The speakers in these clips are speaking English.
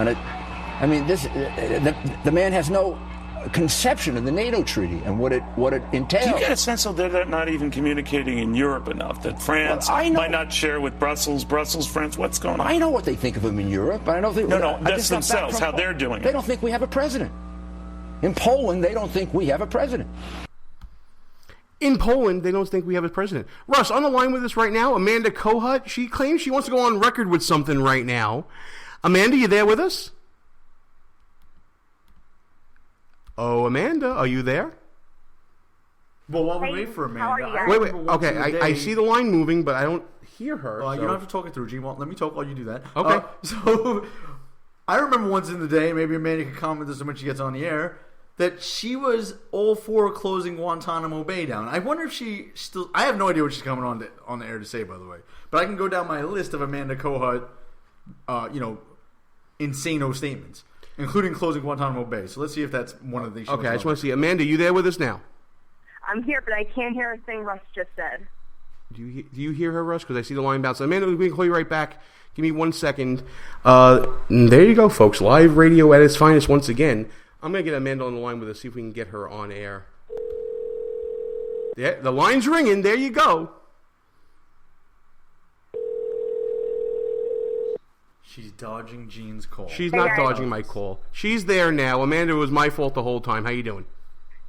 And I mean, the man has no conception of the NATO treaty and what it entails. Do you get a sense that they're not even communicating in Europe enough? That France might not share with Brussels, France, what's going on? I know what they think of him in Europe, but I don't think... No, that's themselves, how they're doing it. They don't think we have a president. In Poland, they don't think we have a president. In Poland, they don't think we have a president. Russ, on the line with us right now, Amanda Kohut. She claims she wants to go on record with something right now. Amanda, you there with us? Oh, Amanda, are you there? Well, while we wait for Amanda... Wait. Okay, I see the line moving, but I don't hear her. You don't have to talk it through, Gene. Let me talk while you do that. Okay. So, I remember once in the day, maybe Amanda could comment this when she gets on the air, that she was all for closing Guantanamo Bay down. I wonder if she still... I have no idea what she's coming on the air to say, by the way. But I can go down my list of Amanda Kohut, insano statements, including closing Guantanamo Bay. So let's see if that's one of the things. Okay, I just want to see. Amanda, you there with us now? I'm here, but I can't hear a thing Russ just said. Do you hear her, Russ? Because I see the line bounce. Amanda, we can call you right back. Give me 1 second. There you go, folks. Live radio at its finest once again. I'm going to get Amanda on the line with us, see if we can get her on air. Yeah, the line's ringing. There you go. She's dodging Gene's call. She's not dodging my call. She's there now. Amanda, it was my fault the whole time. How you doing?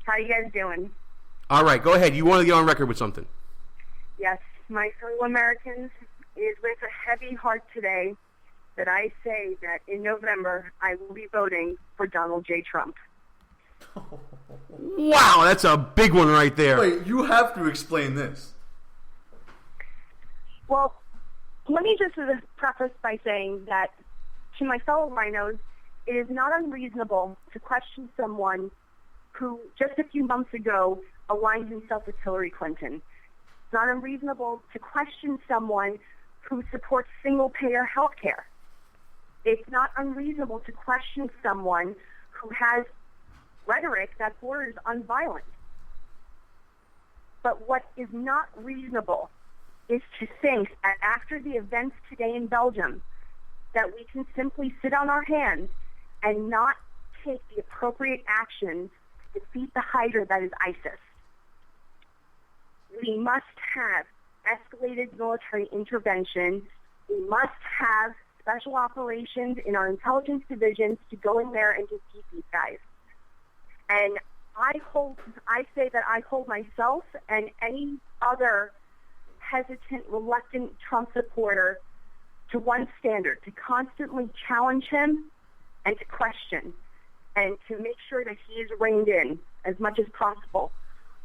How you guys doing? All right, go ahead. You want to get on record with something? Yes, my fellow Americans, it is with a heavy heart today that I say that in November I will be voting for Donald J. Trump. Wow, that's a big one right there. Wait, you have to explain this. Well, let me just preface by saying that to my fellow rhinos, it is not unreasonable to question someone who just a few months ago aligned himself with Hillary Clinton. It's not unreasonable to question someone who supports single-payer health care. It's not unreasonable to question someone who has rhetoric that borders on violence. But what is not reasonable is to think that after the events today in Belgium, that we can simply sit on our hands and not take the appropriate actions to defeat the hydra that is ISIS. We must have escalated military intervention. We must have special operations in our intelligence divisions to go in there and defeat these guys. And I say that I hold myself and any other hesitant, reluctant Trump supporter to one standard, to constantly challenge him and to question and to make sure that he is reined in as much as possible.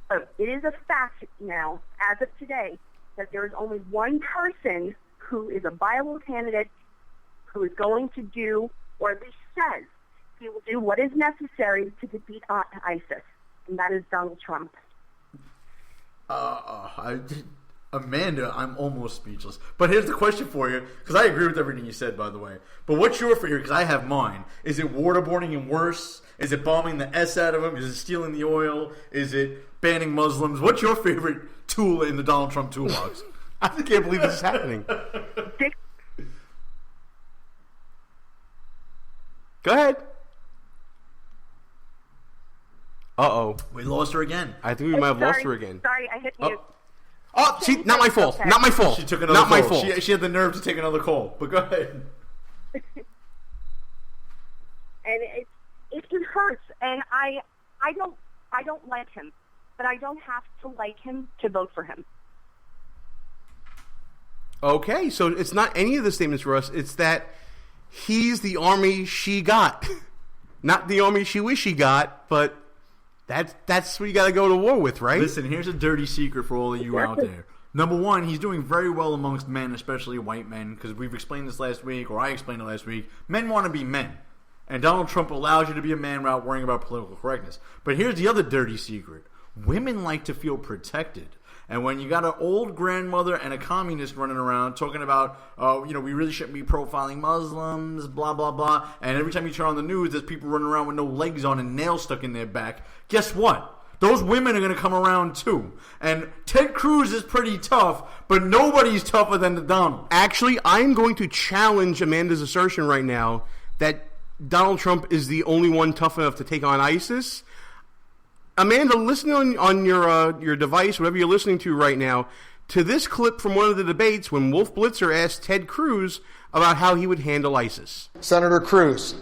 But it is a fact now, as of today, that there is only one person who is a viable candidate who is going to do, or at least says, he will do what is necessary to defeat ISIS, and that is Donald Trump. Amanda, I'm almost speechless. But here's the question for you, because I agree with everything you said, by the way. But what's your favorite? Because I have mine. Is it waterboarding him worse? Is it bombing the S out of him? Is it stealing the oil? Is it banning Muslims? What's your favorite tool in the Donald Trump toolbox? I can't believe this is happening. Go ahead. Uh-oh. We lost her again. I think we might have lost her again. Sorry, I hit mute. Oh, see, not my fault. Okay. Not my fault. She took another not call. my fault. She had the nerve to take another call. But go ahead. And it hurts, and I don't like him, but I don't have to like him to vote for him. Okay, so it's not any of the statements for us. It's that he's the army she got, not the army she wish she got. But that's what you got to go to war with, right? Listen, here's a dirty secret for all of you out there. Number one, he's doing very well amongst men, especially white men, because we've explained this last week, or I explained it last week. Men want to be men. And Donald Trump allows you to be a man without worrying about political correctness. But here's the other dirty secret. Women like to feel protected. And when you got an old grandmother and a communist running around talking about, we really shouldn't be profiling Muslims, blah, blah, blah. And every time you turn on the news, there's people running around with no legs on and nails stuck in their back. Guess what? Those women are going to come around too. And Ted Cruz is pretty tough, but nobody's tougher than the Donald. Actually, I'm going to challenge Amanda's assertion right now that Donald Trump is the only one tough enough to take on ISIS. Amanda, listen on your device, whatever you're listening to right now, to this clip from one of the debates when Wolf Blitzer asked Ted Cruz about how he would handle ISIS. Senator Cruz,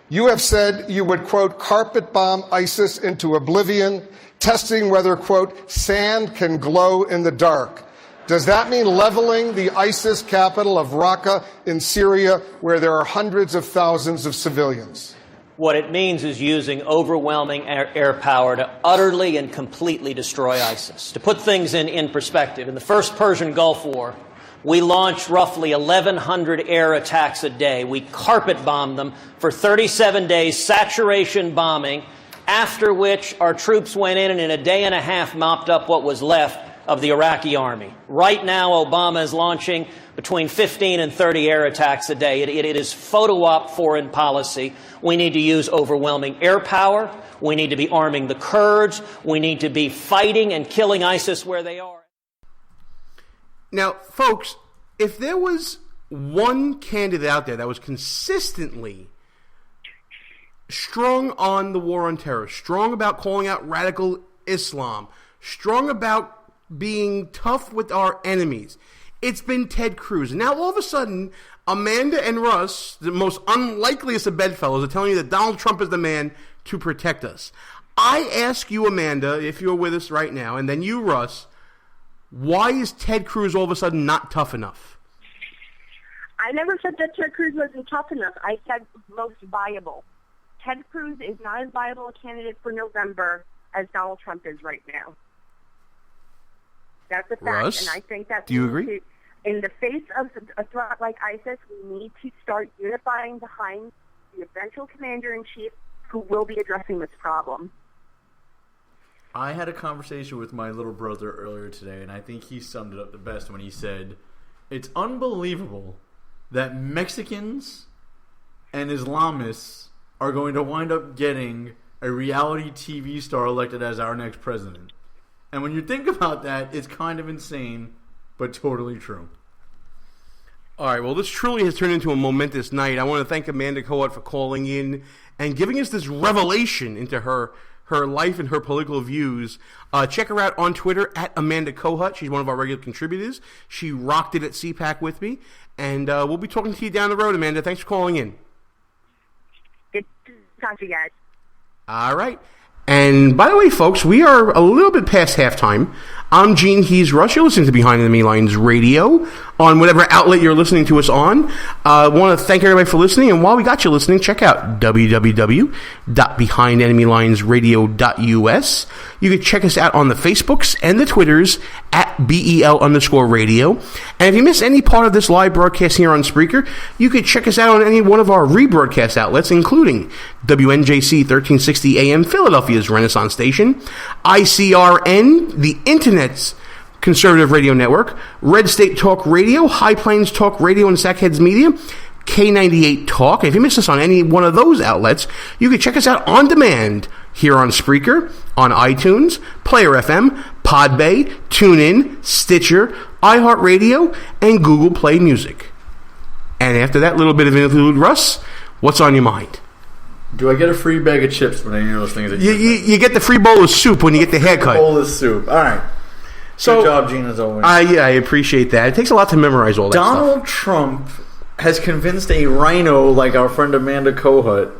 you have said you would, quote, carpet bomb ISIS into oblivion, testing whether, quote, sand can glow in the dark. Does that mean leveling the ISIS capital of Raqqa in Syria, where there are hundreds of thousands of civilians? What it means is using overwhelming air power to utterly and completely destroy ISIS. To put things in perspective, in the first Persian Gulf War, we launched roughly 1,100 air attacks a day. We carpet bombed them for 37 days, saturation bombing, after which our troops went in and in a day and a half mopped up what was left of the Iraqi army. Right now, Obama is launching between 15 and 30 air attacks a day. It is photo op foreign policy. We need to use overwhelming air power. We need to be arming the Kurds. We need to be fighting and killing ISIS where they are. Now, folks, if there was one candidate out there that was consistently strong on the war on terror, strong about calling out radical Islam, strong about being tough with our enemies, it's been Ted Cruz. And now all of a sudden, Amanda and Russ, the most unlikeliest of bedfellows, are telling you that Donald Trump is the man to protect us. I ask you, Amanda, if you're with us right now, and then you, Russ, why is Ted Cruz all of a sudden not tough enough? I never said that Ted Cruz wasn't tough enough. I said most viable. Ted Cruz is not as viable a candidate for November as Donald Trump is right now. That's a fact. Russ, and I think that do you agree? In the face of a threat like ISIS, we need to start unifying behind the eventual commander-in-chief who will be addressing this problem. I had a conversation with my little brother earlier today, and I think he summed it up the best when he said, it's unbelievable that Mexicans and Islamists are going to wind up getting a reality TV star elected as our next president. And when you think about that, it's kind of insane, but totally true. All right, well, this truly has turned into a momentous night. I want to thank Amanda Kohut for calling in and giving us this revelation into her life and her political views. Check her out on Twitter at Amanda Kohut. She's one of our regular contributors. She rocked it at CPAC with me. And we'll be talking to you down the road, Amanda. Thanks for calling in. Good to talk to you guys. All right. And by the way, folks, we are a little bit past halftime. I'm Gene Hees Rush. You're listening to Behind Enemy Lines Radio on whatever outlet you're listening to us on. I want to thank everybody for listening. And while we got you listening, check out www.BehindEnemyLinesRadio.us. You can check us out on the Facebooks and the Twitters at BEL_radio. And if you miss any part of this live broadcast here on Spreaker, you can check us out on any one of our rebroadcast outlets, including WNJC 1360 AM, Philadelphia's Renaissance Station, ICRN, the Internet's Conservative Radio Network, Red State Talk Radio, High Plains Talk Radio, and Sackheads Media, K98 Talk. If you miss us on any one of those outlets, you can check us out on demand here on Spreaker, on iTunes, Player FM, Podbay, TuneIn, Stitcher, iHeartRadio, and Google Play Music. And after that little bit of interlude, Russ, what's on your mind? Do I get a free bag of chips when any of those things? That you get the free bowl of soup when you get the haircut. Bowl of soup. All right. So, good job, Gene, as always. I appreciate that. It takes a lot to memorize all that stuff. Donald Trump has convinced a rhino like our friend Amanda Kohut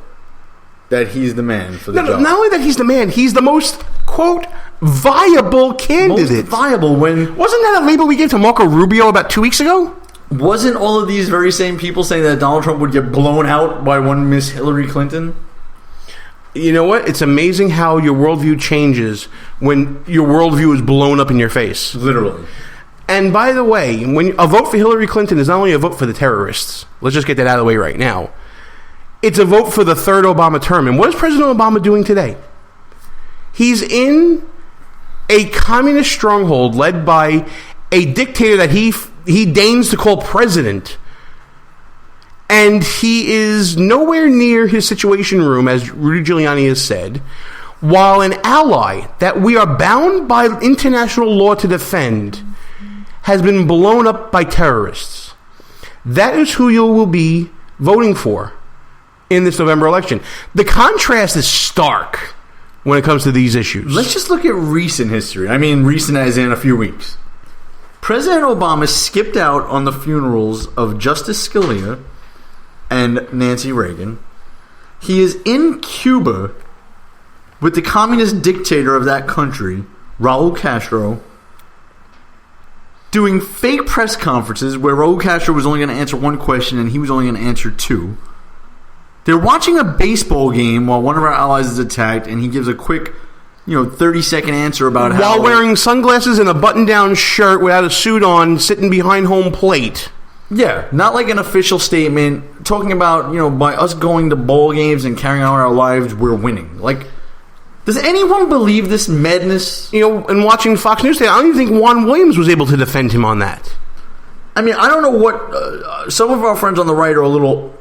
that he's the man for the job. Not only that he's the man, he's the most, quote, viable candidate. Most viable when... Wasn't that a label we gave to Marco Rubio about 2 weeks ago? Wasn't all of these very same people saying that Donald Trump would get blown out by one Miss Hillary Clinton? You know what? It's amazing how your worldview changes when your worldview is blown up in your face. Literally. And by the way, when a vote for Hillary Clinton is not only a vote for the terrorists, let's just get that out of the way right now, it's a vote for the third Obama term. And what is President Obama doing today? He's in a communist stronghold led by a dictator that he deigns to call president. And he is nowhere near his Situation Room, as Rudy Giuliani has said, while an ally that we are bound by international law to defend has been blown up by terrorists. That is who you will be voting for in this November election. The contrast is stark when it comes to these issues. Let's just look at recent history. I mean, recent as in a few weeks. President Obama skipped out on the funerals of Justice Scalia and Nancy Reagan. He is in Cuba with the communist dictator of that country, Raul Castro, doing fake press conferences where Raul Castro was only going to answer one question and he was only going to answer two. They're watching a baseball game while one of our allies is attacked, and he gives a quick, 30-second answer about how... While wearing sunglasses and a button-down shirt without a suit on, sitting behind home plate. Yeah, not like an official statement, talking about, by us going to ball games and carrying out our lives, we're winning. Like, does anyone believe this madness? And watching Fox News today, I don't even think Juan Williams was able to defend him on that. I mean, I don't know what... some of our friends on the right are a little...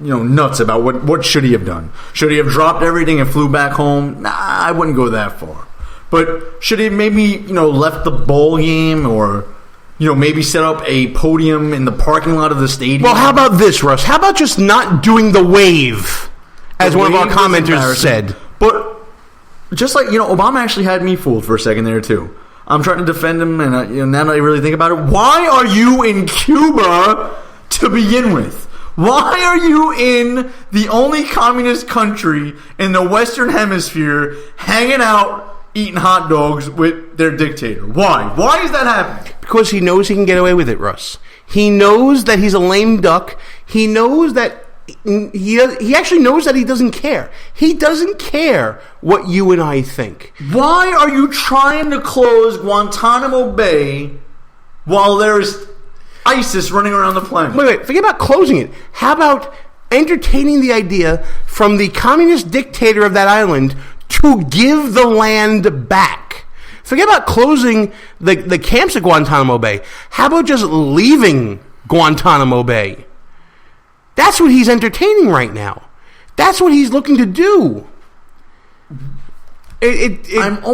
nuts about what should he have done. Should he have dropped everything and flew back home? Nah, I wouldn't go that far. But should he have maybe, left the ball game or, maybe set up a podium in the parking lot of the stadium? Well, how about this, Russ? How about just not doing the wave, as one of our commenters said? But just like, Obama actually had me fooled for a second there, too. I'm trying to defend him, and now that I really think about it, why are you in Cuba to begin with? Why are you in the only communist country in the Western Hemisphere hanging out, eating hot dogs with their dictator? Why? Why is that happening? Because he knows he can get away with it, Russ. He knows that he's a lame duck. He knows that he actually knows that he doesn't care. He doesn't care what you and I think. Why are you trying to close Guantanamo Bay while there's ISIS running around the planet? Wait. Forget about closing it. How about entertaining the idea from the communist dictator of that island to give the land back? Forget about closing the camps at Guantanamo Bay. How about just leaving Guantanamo Bay? That's what he's entertaining right now. That's what he's looking to do. It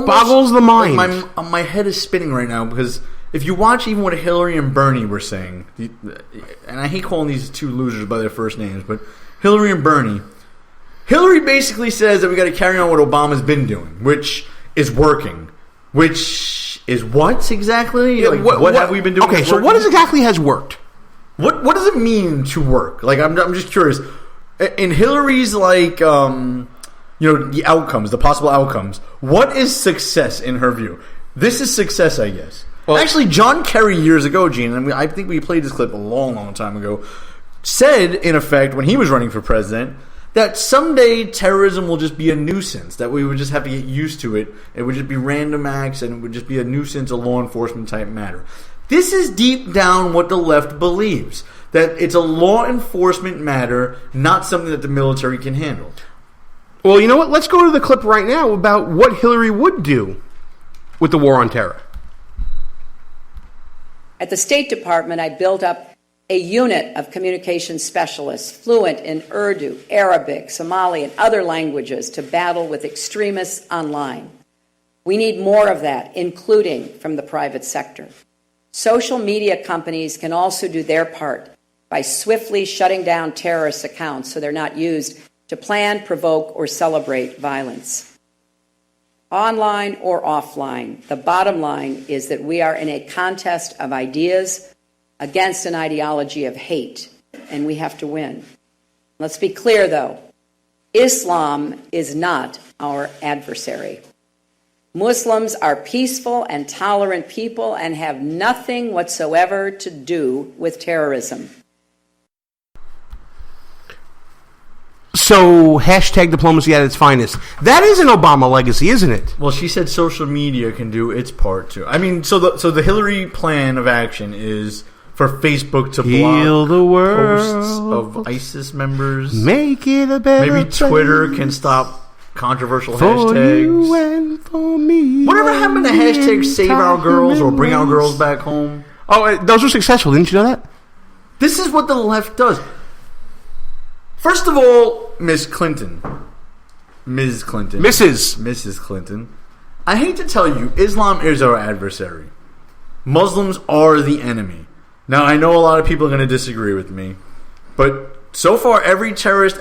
boggles the mind. My head is spinning right now because if you watch even what Hillary and Bernie were saying, and I hate calling these two losers by their first names, but Hillary and Bernie, Hillary basically says that we got to carry on what Obama's been doing, which is working. Which is what exactly? Yeah, like, what have we been doing? Okay, so what exactly has worked? What does it mean to work? Like, I'm just curious. In Hillary's, the outcomes, the possible outcomes, what is success in her view? This is success, I guess. Well, actually, John Kerry years ago, Gene, and I think we played this clip a long, long time ago, said, in effect, when he was running for president, that someday terrorism will just be a nuisance, that we would just have to get used to it. It would just be random acts, and it would just be a nuisance, a law enforcement type matter. This is deep down what the left believes, that it's a law enforcement matter, not something that the military can handle. Well, you know what? Let's go to the clip right now about what Hillary would do with the war on terror. At the State Department, I built up a unit of communications specialists fluent in Urdu, Arabic, Somali, and other languages to battle with extremists online. We need more of that, including from the private sector. Social media companies can also do their part by swiftly shutting down terrorist accounts so they're not used to plan, provoke, or celebrate violence. Online or offline, the bottom line is that we are in a contest of ideas against an ideology of hate, and we have to win. Let's be clear, though. Islam is not our adversary. Muslims are peaceful and tolerant people and have nothing whatsoever to do with terrorism. So, hashtag diplomacy at its finest. That is an Obama legacy, isn't it? Well, she said social media can do its part, too. I mean, so the Hillary plan of action is for Facebook to block the world. Posts of ISIS members. Make it a better Maybe Twitter place can stop controversial for hashtags. You and for me. Whatever happened to hashtag save our girls or bring our girls back home? Oh, those were successful. Didn't you know that? This is what the left does. First of all, Ms. Clinton. Mrs. Clinton. I hate to tell you, Islam is our adversary. Muslims are the enemy. Now, I know a lot of people are going to disagree with me, but So far, every terrorist